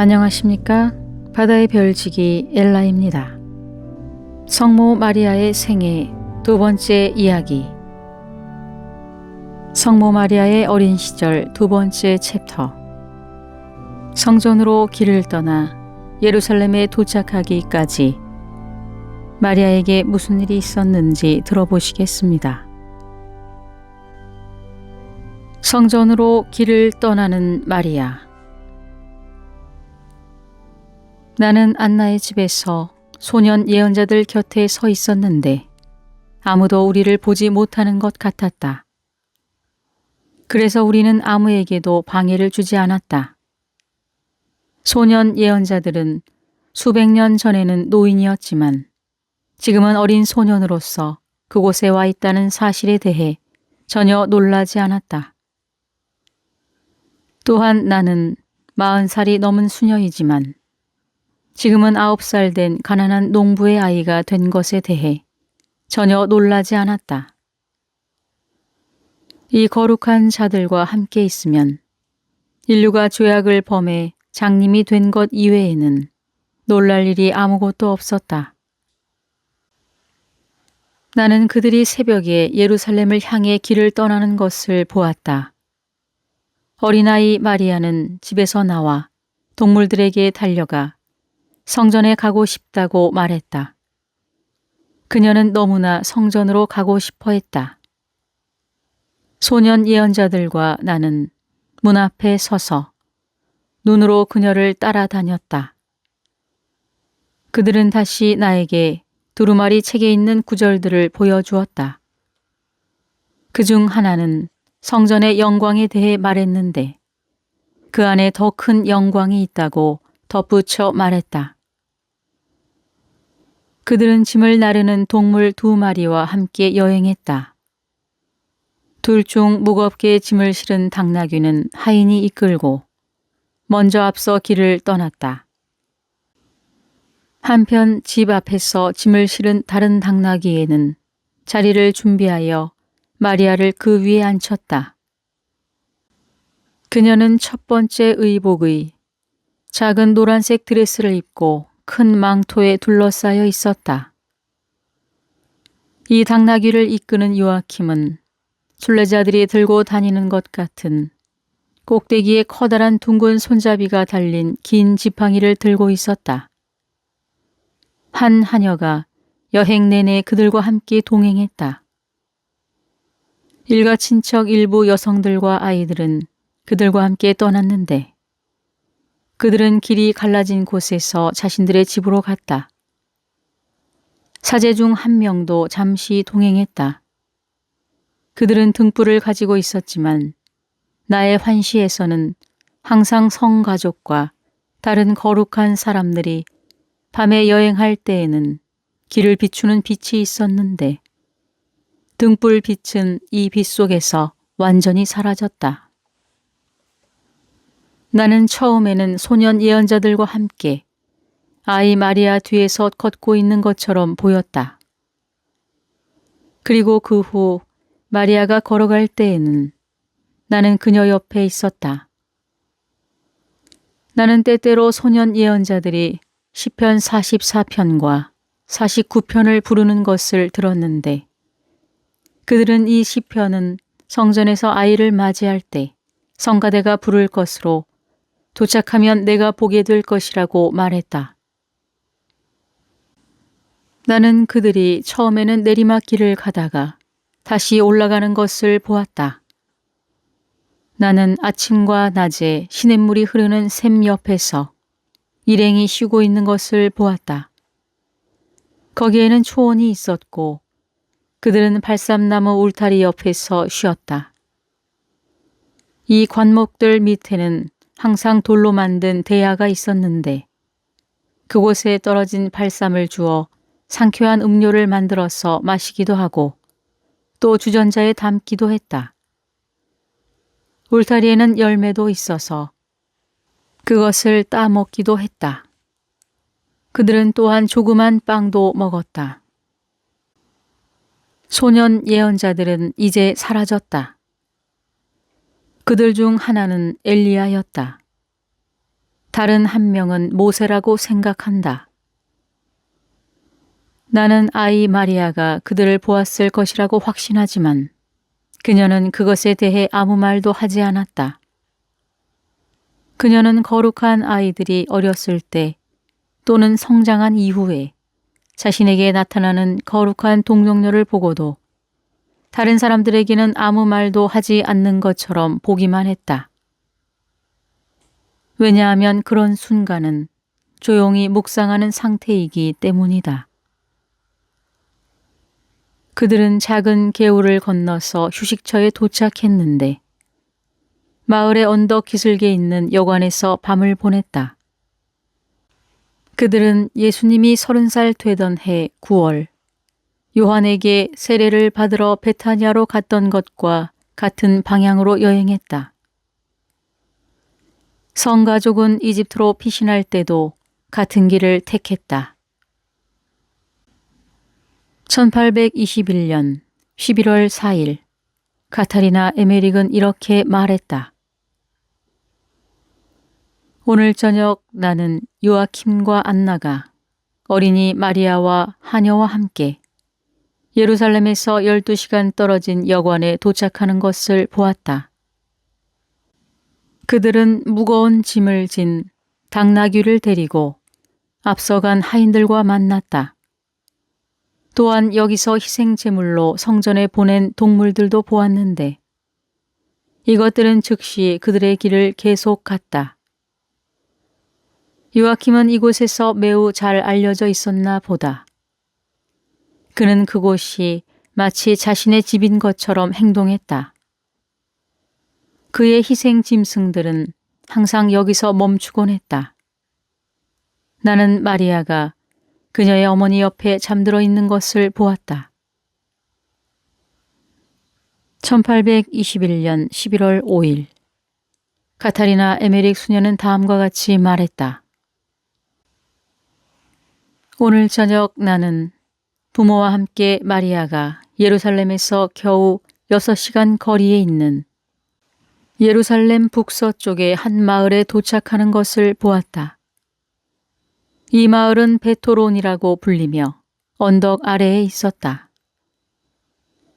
안녕하십니까? 바다의 별지기 엘라입니다. 성모 마리아의 생애 두 번째 이야기. 성모 마리아의 어린 시절 두 번째 챕터. 성전으로 길을 떠나 예루살렘에 도착하기까지 마리아에게 무슨 일이 있었는지 들어보시겠습니다. 성전으로 길을 떠나는 마리아. 나는 안나의 집에서 소년 예언자들 곁에 서 있었는데 아무도 우리를 보지 못하는 것 같았다. 그래서 우리는 아무에게도 방해를 주지 않았다. 소년 예언자들은 수백 년 전에는 노인이었지만 지금은 어린 소년으로서 그곳에 와 있다는 사실에 대해 전혀 놀라지 않았다. 또한 나는 40살이 넘은 수녀이지만 지금은 9살 된 가난한 농부의 아이가 된 것에 대해 전혀 놀라지 않았다. 이 거룩한 자들과 함께 있으면 인류가 죄악을 범해 장님이 된 것 이외에는 놀랄 일이 아무것도 없었다. 나는 그들이 새벽에 예루살렘을 향해 길을 떠나는 것을 보았다. 어린아이 마리아는 집에서 나와 동물들에게 달려가 성전에 가고 싶다고 말했다. 그녀는 너무나 성전으로 가고 싶어 했다. 소년 예언자들과 나는 문 앞에 서서 눈으로 그녀를 따라다녔다. 그들은 다시 나에게 두루마리 책에 있는 구절들을 보여주었다. 그중 하나는 성전의 영광에 대해 말했는데 그 안에 더 큰 영광이 있다고 덧붙여 말했다. 그들은 짐을 나르는 동물 2마리와 함께 여행했다. 둘 중 무겁게 짐을 실은 당나귀는 하인이 이끌고 먼저 앞서 길을 떠났다. 한편 집 앞에서 짐을 실은 다른 당나귀에는 자리를 준비하여 마리아를 그 위에 앉혔다. 그녀는 첫 번째 의복의 작은 노란색 드레스를 입고 큰 망토에 둘러싸여 있었다. 이 당나귀를 이끄는 요아킴은 순례자들이 들고 다니는 것 같은 꼭대기에 커다란 둥근 손잡이가 달린 긴 지팡이를 들고 있었다. 한 하녀가 여행 내내 그들과 함께 동행했다. 일가 친척 일부 여성들과 아이들은 그들과 함께 떠났는데 그들은 길이 갈라진 곳에서 자신들의 집으로 갔다. 사제 중 한 명도 잠시 동행했다. 그들은 등불을 가지고 있었지만 나의 환시에서는 항상 성가족과 다른 거룩한 사람들이 밤에 여행할 때에는 길을 비추는 빛이 있었는데 등불 빛은 이 빛 속에서 완전히 사라졌다. 나는 처음에는 소년 예언자들과 함께 아이 마리아 뒤에서 걷고 있는 것처럼 보였다. 그리고 그 후 마리아가 걸어갈 때에는 나는 그녀 옆에 있었다. 나는 때때로 소년 예언자들이 시편 44편과 49편을 부르는 것을 들었는데 그들은 이 시편은 성전에서 아이를 맞이할 때 성가대가 부를 것으로 도착하면 내가 보게 될 것이라고 말했다. 나는 그들이 처음에는 내리막길을 가다가 다시 올라가는 것을 보았다. 나는 아침과 낮에 시냇물이 흐르는 샘 옆에서 일행이 쉬고 있는 것을 보았다. 거기에는 초원이 있었고 그들은 발삼나무 울타리 옆에서 쉬었다. 이 관목들 밑에는 항상 돌로 만든 대야가 있었는데 그곳에 떨어진 발삼을 주어 상쾌한 음료를 만들어서 마시기도 하고 또 주전자에 담기도 했다. 울타리에는 열매도 있어서 그것을 따먹기도 했다. 그들은 또한 조그만 빵도 먹었다. 소년 예언자들은 이제 사라졌다. 그들 중 하나는 엘리야였다. 다른 한 명은 모세라고 생각한다. 나는 아이 마리아가 그들을 보았을 것이라고 확신하지만 그녀는 그것에 대해 아무 말도 하지 않았다. 그녀는 거룩한 아이들이 어렸을 때 또는 성장한 이후에 자신에게 나타나는 거룩한 동정녀를 보고도 다른 사람들에게는 아무 말도 하지 않는 것처럼 보기만 했다. 왜냐하면 그런 순간은 조용히 묵상하는 상태이기 때문이다. 그들은 작은 개울을 건너서 휴식처에 도착했는데 마을의 언덕 기슭에 있는 여관에서 밤을 보냈다. 그들은 예수님이 30살 되던 해 9월 요한에게 세례를 받으러 베타니아로 갔던 것과 같은 방향으로 여행했다. 성가족은 이집트로 피신할 때도 같은 길을 택했다. 1821년 11월 4일 카타리나 에메릭은 이렇게 말했다. 오늘 저녁 나는 요아킴과 안나가 어린이 마리아와 하녀와 함께 예루살렘에서 12시간 떨어진 여관에 도착하는 것을 보았다. 그들은 무거운 짐을 진 당나귀를 데리고 앞서간 하인들과 만났다. 또한 여기서 희생제물로 성전에 보낸 동물들도 보았는데 이것들은 즉시 그들의 길을 계속 갔다. 요아킴은 이곳에서 매우 잘 알려져 있었나 보다. 그는 그곳이 마치 자신의 집인 것처럼 행동했다. 그의 희생 짐승들은 항상 여기서 멈추곤 했다. 나는 마리아가 그녀의 어머니 옆에 잠들어 있는 것을 보았다. 1821년 11월 5일 카타리나 에메릭 수녀는 다음과 같이 말했다. 오늘 저녁 나는 부모와 함께 마리아가 예루살렘에서 겨우 6시간 거리에 있는 예루살렘 북서쪽의 한 마을에 도착하는 것을 보았다. 이 마을은 베토론이라고 불리며 언덕 아래에 있었다.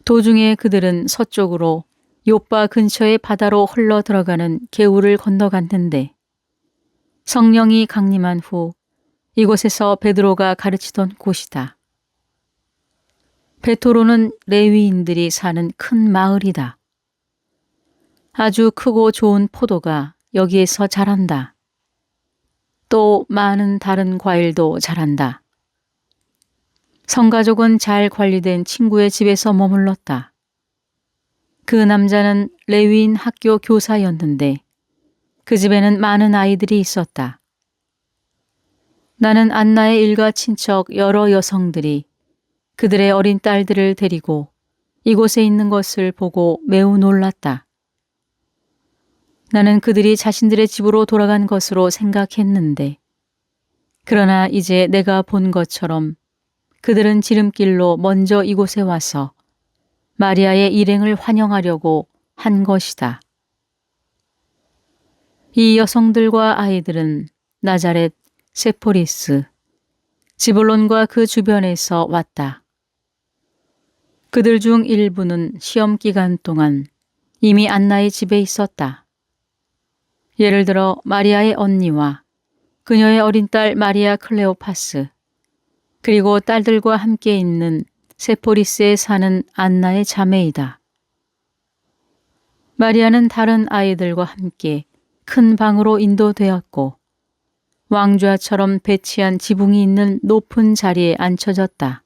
도중에 그들은 서쪽으로 요빠 근처의 바다로 흘러 들어가는 개울을 건너갔는데 성령이 강림한 후 이곳에서 베드로가 가르치던 곳이다. 베토로는 레위인들이 사는 큰 마을이다. 아주 크고 좋은 포도가 여기에서 자란다. 또 많은 다른 과일도 자란다. 성가족은 잘 관리된 친구의 집에서 머물렀다. 그 남자는 레위인 학교 교사였는데 그 집에는 많은 아이들이 있었다. 나는 안나의 일가 친척 여러 여성들이 그들의 어린 딸들을 데리고 이곳에 있는 것을 보고 매우 놀랐다. 나는 그들이 자신들의 집으로 돌아간 것으로 생각했는데 그러나 이제 내가 본 것처럼 그들은 지름길로 먼저 이곳에 와서 마리아의 일행을 환영하려고 한 것이다. 이 여성들과 아이들은 나자렛, 세포리스, 지불론과 그 주변에서 왔다. 그들 중 일부는 시험 기간 동안 이미 안나의 집에 있었다. 예를 들어 마리아의 언니와 그녀의 어린 딸 마리아 클레오파스, 그리고 딸들과 함께 있는 세포리스에 사는 안나의 자매이다. 마리아는 다른 아이들과 함께 큰 방으로 인도되었고 왕좌처럼 배치한 지붕이 있는 높은 자리에 앉혀졌다.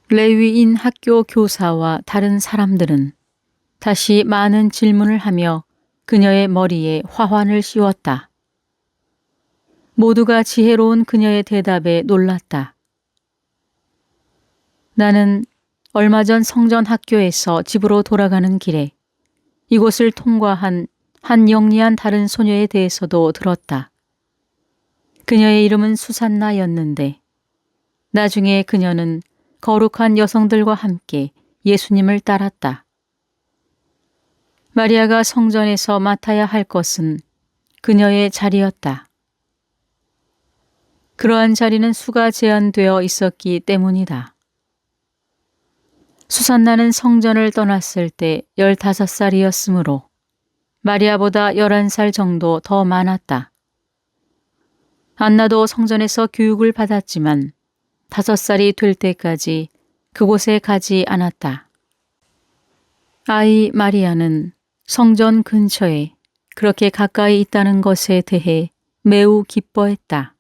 레위인 학교 교사와 다른 사람들은 다시 많은 질문을 하며 그녀의 머리에 화환을 씌웠다. 모두가 지혜로운 그녀의 대답에 놀랐다. 나는 얼마 전 성전 학교에서 집으로 돌아가는 길에 이곳을 통과한 한 영리한 다른 소녀에 대해서도 들었다. 그녀의 이름은 수산나였는데 나중에 그녀는 거룩한 여성들과 함께 예수님을 따랐다. 마리아가 성전에서 맡아야 할 것은 그녀의 자리였다. 그러한 자리는 수가 제한되어 있었기 때문이다. 수산나는 성전을 떠났을 때 15살이었으므로 마리아보다 11살 정도 더 많았다. 안나도 성전에서 교육을 받았지만 5살이 될 때까지 그곳에 가지 않았다. 아이 마리아는 성전 근처에 그렇게 가까이 있다는 것에 대해 매우 기뻐했다.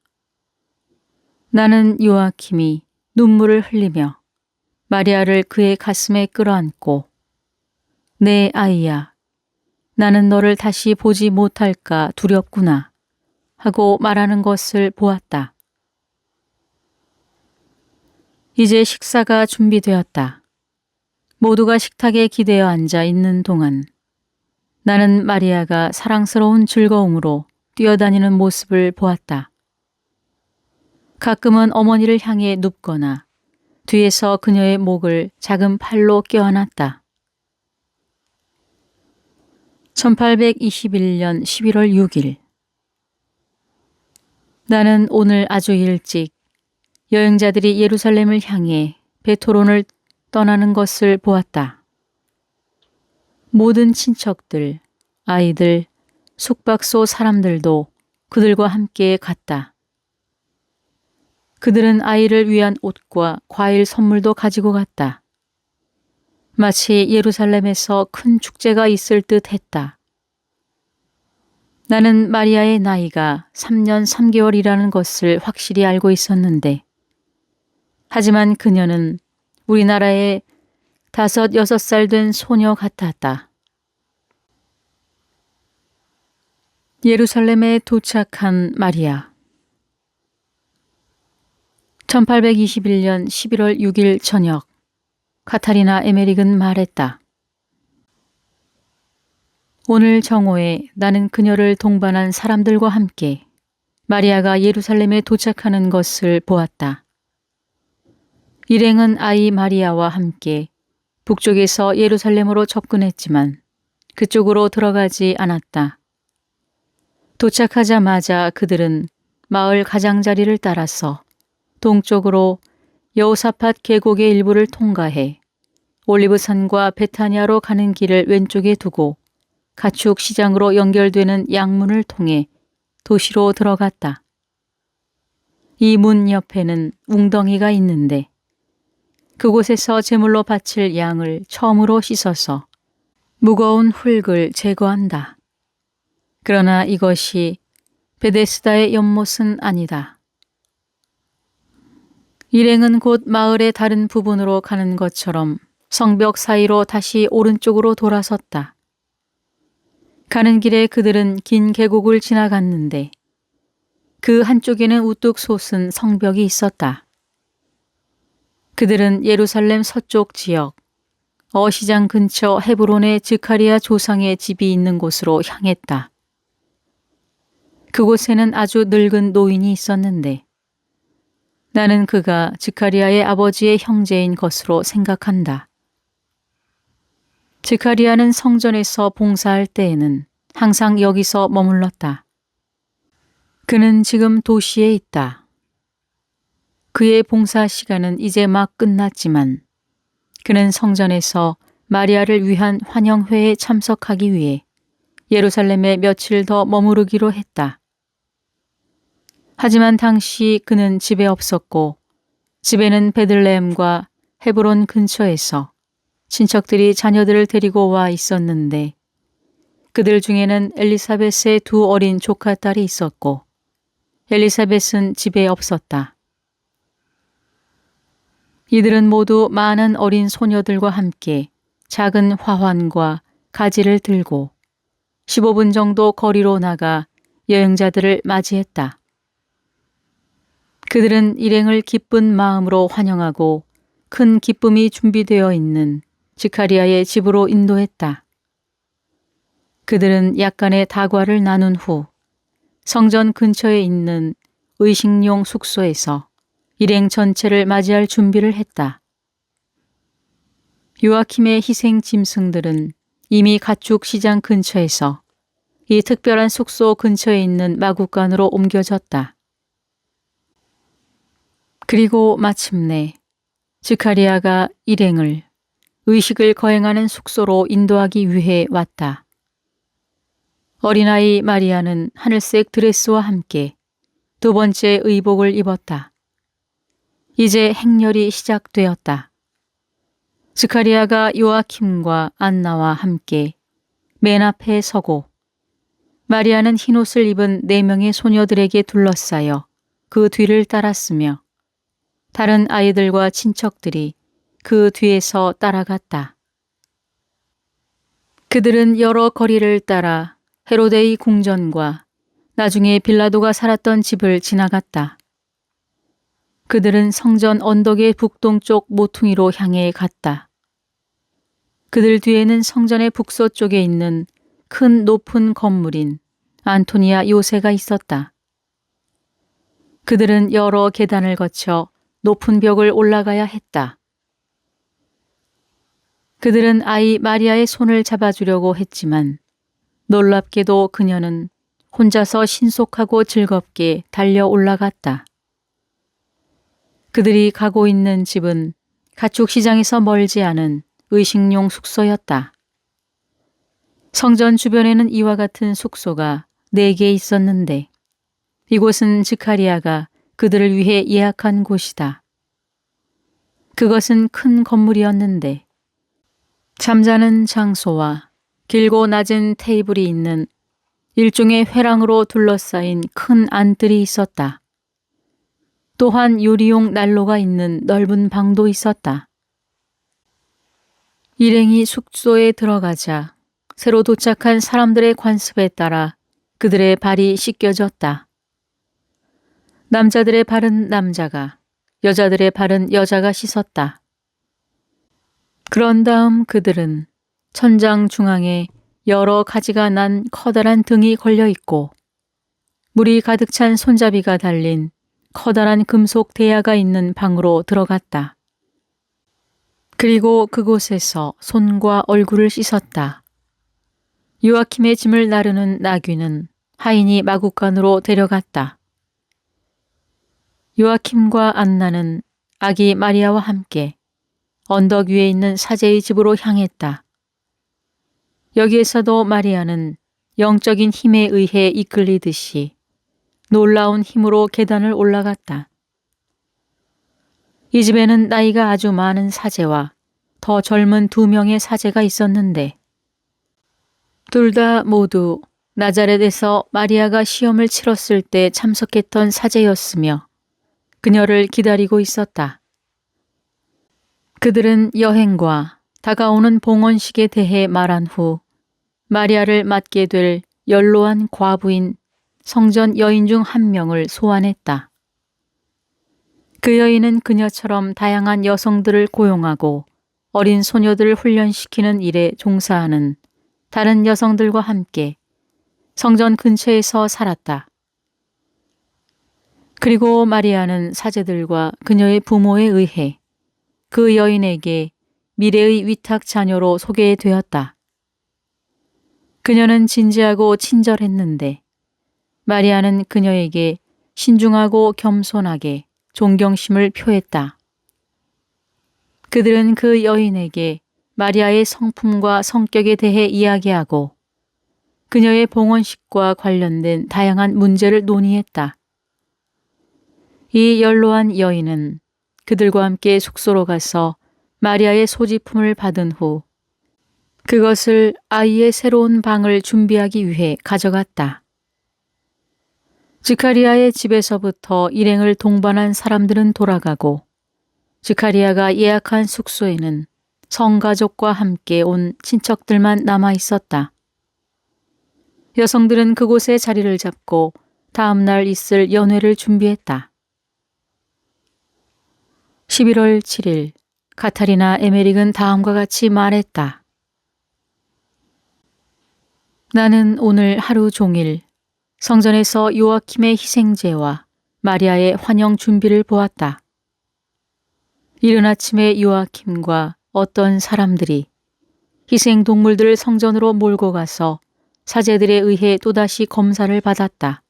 나는 요아킴이 눈물을 흘리며 마리아를 그의 가슴에 끌어안고 내 아이야, 나는 너를 다시 보지 못할까 두렵구나 하고 말하는 것을 보았다. 이제 식사가 준비되었다. 모두가 식탁에 기대어 앉아 있는 동안 나는 마리아가 사랑스러운 즐거움으로 뛰어다니는 모습을 보았다. 가끔은 어머니를 향해 눕거나 뒤에서 그녀의 목을 작은 팔로 껴안았다. 1821년 11월 6일 나는 오늘 아주 일찍 여행자들이 예루살렘을 향해 베토론을 떠나는 것을 보았다. 모든 친척들, 아이들, 숙박소 사람들도 그들과 함께 갔다. 그들은 아이를 위한 옷과 과일 선물도 가지고 갔다. 마치 예루살렘에서 큰 축제가 있을 듯 했다. 나는 마리아의 나이가 3년 3개월이라는 것을 확실히 알고 있었는데, 하지만 그녀는 우리나라의 5, 6살 된 소녀 같았다. 예루살렘에 도착한 마리아. 1821년 11월 6일 저녁, 카타리나 에메릭은 말했다. 오늘 정오에 나는 그녀를 동반한 사람들과 함께 마리아가 예루살렘에 도착하는 것을 보았다. 일행은 아이 마리아와 함께 북쪽에서 예루살렘으로 접근했지만 그쪽으로 들어가지 않았다. 도착하자마자 그들은 마을 가장자리를 따라서 동쪽으로 여호사밧 계곡의 일부를 통과해 올리브산과 베타니아로 가는 길을 왼쪽에 두고 가축 시장으로 연결되는 양문을 통해 도시로 들어갔다. 이 문 옆에는 웅덩이가 있는데 그곳에서 제물로 바칠 양을 처음으로 씻어서 무거운 흙을 제거한다. 그러나 이것이 베데스다의 연못은 아니다. 일행은 곧 마을의 다른 부분으로 가는 것처럼 성벽 사이로 다시 오른쪽으로 돌아섰다. 가는 길에 그들은 긴 계곡을 지나갔는데 그 한쪽에는 우뚝 솟은 성벽이 있었다. 그들은 예루살렘 서쪽 지역 어시장 근처 헤브론의 즈카리아 조상의 집이 있는 곳으로 향했다. 그곳에는 아주 늙은 노인이 있었는데 나는 그가 즈카리아의 아버지의 형제인 것으로 생각한다. 즈카리아는 성전에서 봉사할 때에는 항상 여기서 머물렀다. 그는 지금 도시에 있다. 그의 봉사 시간은 이제 막 끝났지만 그는 성전에서 마리아를 위한 환영회에 참석하기 위해 예루살렘에 며칠 더 머무르기로 했다. 하지만 당시 그는 집에 없었고 집에는 베들레헴과 헤브론 근처에서 친척들이 자녀들을 데리고 와 있었는데 그들 중에는 엘리사벳의 2 어린 조카딸이 있었고 엘리사벳은 집에 없었다. 이들은 모두 많은 어린 소녀들과 함께 작은 화환과 가지를 들고 15분 정도 거리로 나가 여행자들을 맞이했다. 그들은 일행을 기쁜 마음으로 환영하고 큰 기쁨이 준비되어 있는 지카리아의 집으로 인도했다. 그들은 약간의 다과를 나눈 후 성전 근처에 있는 의식용 숙소에서 일행 전체를 맞이할 준비를 했다. 요아킴의 희생 짐승들은 이미 가축 시장 근처에서 이 특별한 숙소 근처에 있는 마구간으로 옮겨졌다. 그리고 마침내 스가랴가 일행을 의식을 거행하는 숙소로 인도하기 위해 왔다. 어린아이 마리아는 하늘색 드레스와 함께 두 번째 의복을 입었다. 이제 행렬이 시작되었다. 스가랴가 요아킴과 안나와 함께 맨 앞에 서고 마리아는 흰옷을 입은 4명의 소녀들에게 둘러싸여 그 뒤를 따랐으며 다른 아이들과 친척들이 그 뒤에서 따라갔다. 그들은 여러 거리를 따라 헤로데의 궁전과 나중에 빌라도가 살았던 집을 지나갔다. 그들은 성전 언덕의 북동쪽 모퉁이로 향해 갔다. 그들 뒤에는 성전의 북서쪽에 있는 큰 높은 건물인 안토니아 요새가 있었다. 그들은 여러 계단을 거쳐 높은 벽을 올라가야 했다. 그들은 아이 마리아의 손을 잡아주려고 했지만 놀랍게도 그녀는 혼자서 신속하고 즐겁게 달려 올라갔다. 그들이 가고 있는 집은 가축시장에서 멀지 않은 의식용 숙소였다. 성전 주변에는 이와 같은 숙소가 4개 있었는데 이곳은 스가랴가 그들을 위해 예약한 곳이다. 그것은 큰 건물이었는데 잠자는 장소와 길고 낮은 테이블이 있는 일종의 회랑으로 둘러싸인 큰 안뜰이 있었다. 또한 요리용 난로가 있는 넓은 방도 있었다. 일행이 숙소에 들어가자 새로 도착한 사람들의 관습에 따라 그들의 발이 씻겨졌다. 남자들의 발은 남자가, 여자들의 발은 여자가 씻었다. 그런 다음 그들은 천장 중앙에 여러 가지가 난 커다란 등이 걸려 있고 물이 가득 찬 손잡이가 달린 커다란 금속 대야가 있는 방으로 들어갔다. 그리고 그곳에서 손과 얼굴을 씻었다. 요아킴의 짐을 나르는 나귀는 하인이 마구간으로 데려갔다. 요아킴과 안나는 아기 마리아와 함께 언덕 위에 있는 사제의 집으로 향했다. 여기에서도 마리아는 영적인 힘에 의해 이끌리듯이 놀라운 힘으로 계단을 올라갔다. 이 집에는 나이가 아주 많은 사제와 더 젊은 2명의 사제가 있었는데 둘 다 모두 나자렛에서 마리아가 시험을 치렀을 때 참석했던 사제였으며 그녀를 기다리고 있었다. 그들은 여행과 다가오는 봉헌식에 대해 말한 후 마리아를 맡게 될 연로한 과부인 성전 여인 중 1명을 소환했다. 그 여인은 그녀처럼 다양한 여성들을 고용하고 어린 소녀들을 훈련시키는 일에 종사하는 다른 여성들과 함께 성전 근처에서 살았다. 그리고 마리아는 사제들과 그녀의 부모에 의해 그 여인에게 미래의 위탁 자녀로 소개되었다. 그녀는 진지하고 친절했는데 마리아는 그녀에게 신중하고 겸손하게 존경심을 표했다. 그들은 그 여인에게 마리아의 성품과 성격에 대해 이야기하고 그녀의 봉헌식과 관련된 다양한 문제를 논의했다. 이 연로한 여인은 그들과 함께 숙소로 가서 마리아의 소지품을 받은 후 그것을 아이의 새로운 방을 준비하기 위해 가져갔다. 스가랴의 집에서부터 일행을 동반한 사람들은 돌아가고 스가랴가 예약한 숙소에는 성가족과 함께 온 친척들만 남아 있었다. 여성들은 그곳에 자리를 잡고 다음 날 있을 연회를 준비했다. 11월 7일 카타리나 에메릭은 다음과 같이 말했다. 나는 오늘 하루 종일 성전에서 요아킴의 희생제와 마리아의 환영 준비를 보았다. 이른 아침에 요아킴과 어떤 사람들이 희생동물들을 성전으로 몰고 가서 사제들에 의해 또다시 검사를 받았다.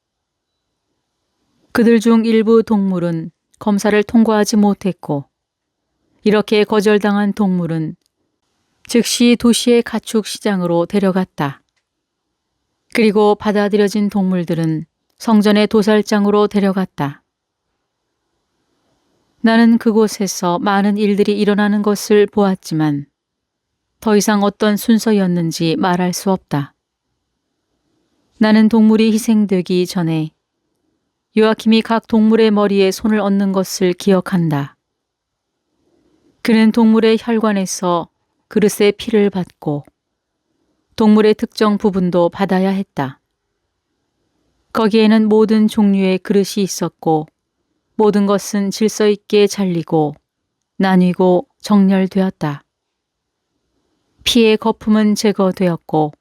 그들 중 일부 동물은 검사를 통과하지 못했고, 이렇게 거절당한 동물은 즉시 도시의 가축 시장으로 데려갔다. 그리고 받아들여진 동물들은 성전의 도살장으로 데려갔다. 나는 그곳에서 많은 일들이 일어나는 것을 보았지만 더 이상 어떤 순서였는지 말할 수 없다. 나는 동물이 희생되기 전에 요아킴이 각 동물의 머리에 손을 얹는 것을 기억한다. 그는 동물의 혈관에서 그릇에 피를 받고 동물의 특정 부분도 받아야 했다. 거기에는 모든 종류의 그릇이 있었고 모든 것은 질서 있게 잘리고 나뉘고 정렬되었다. 피의 거품은 제거되었고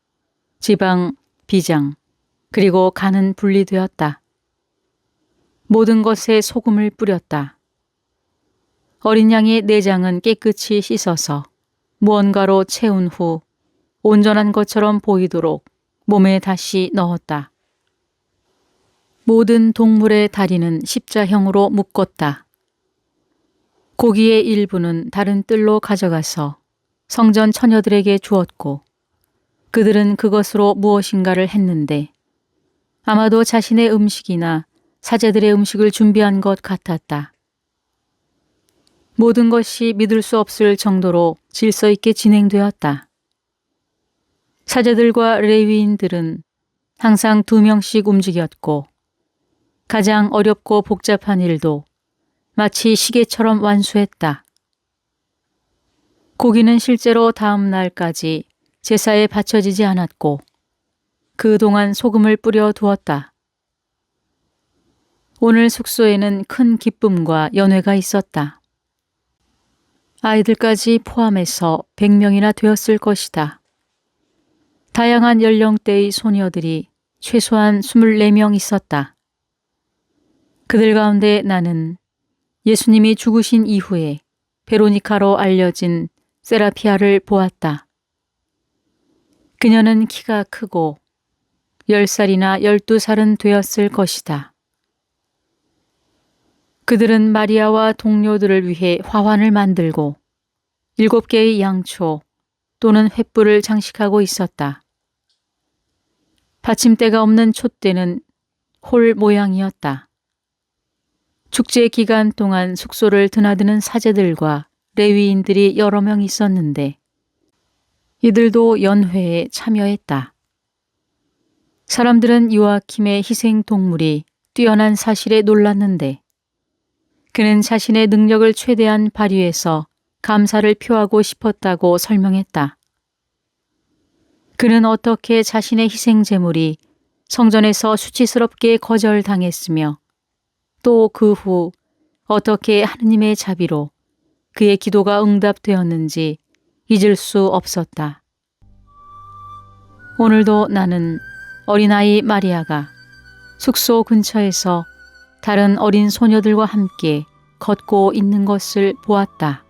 지방, 비장, 그리고 간은 분리되었다. 모든 것에 소금을 뿌렸다. 어린 양의 내장은 깨끗이 씻어서 무언가로 채운 후 온전한 것처럼 보이도록 몸에 다시 넣었다. 모든 동물의 다리는 십자형으로 묶었다. 고기의 일부는 다른 뜰로 가져가서 성전 처녀들에게 주었고 그들은 그것으로 무엇인가를 했는데 아마도 자신의 음식이나 사제들의 음식을 준비한 것 같았다. 모든 것이 믿을 수 없을 정도로 질서 있게 진행되었다. 사제들과 레위인들은 항상 2명씩 움직였고 가장 어렵고 복잡한 일도 마치 시계처럼 완수했다. 고기는 실제로 다음 날까지 제사에 바쳐지지 않았고 그동안 소금을 뿌려 두었다. 오늘 숙소에는 큰 기쁨과 연회가 있었다. 아이들까지 포함해서 100명이나 되었을 것이다. 다양한 연령대의 소녀들이 최소한 24명 있었다. 그들 가운데 나는 예수님이 죽으신 이후에 베로니카로 알려진 세라피아를 보았다. 그녀는 키가 크고 10살이나 12살은 되었을 것이다. 그들은 마리아와 동료들을 위해 화환을 만들고 7개의 양초 또는 횃불을 장식하고 있었다. 받침대가 없는 촛대는 홀 모양이었다. 축제 기간 동안 숙소를 드나드는 사제들과 레위인들이 여러 명 있었는데 이들도 연회에 참여했다. 사람들은 요아킴의 희생 동물이 뛰어난 사실에 놀랐는데 그는 자신의 능력을 최대한 발휘해서 감사를 표하고 싶었다고 설명했다. 그는 어떻게 자신의 희생 제물이 성전에서 수치스럽게 거절당했으며 또 그 후 어떻게 하느님의 자비로 그의 기도가 응답되었는지 잊을 수 없었다. 오늘도 나는 어린아이 마리아가 숙소 근처에서 다른 어린 소녀들과 함께 걷고 있는 것을 보았다.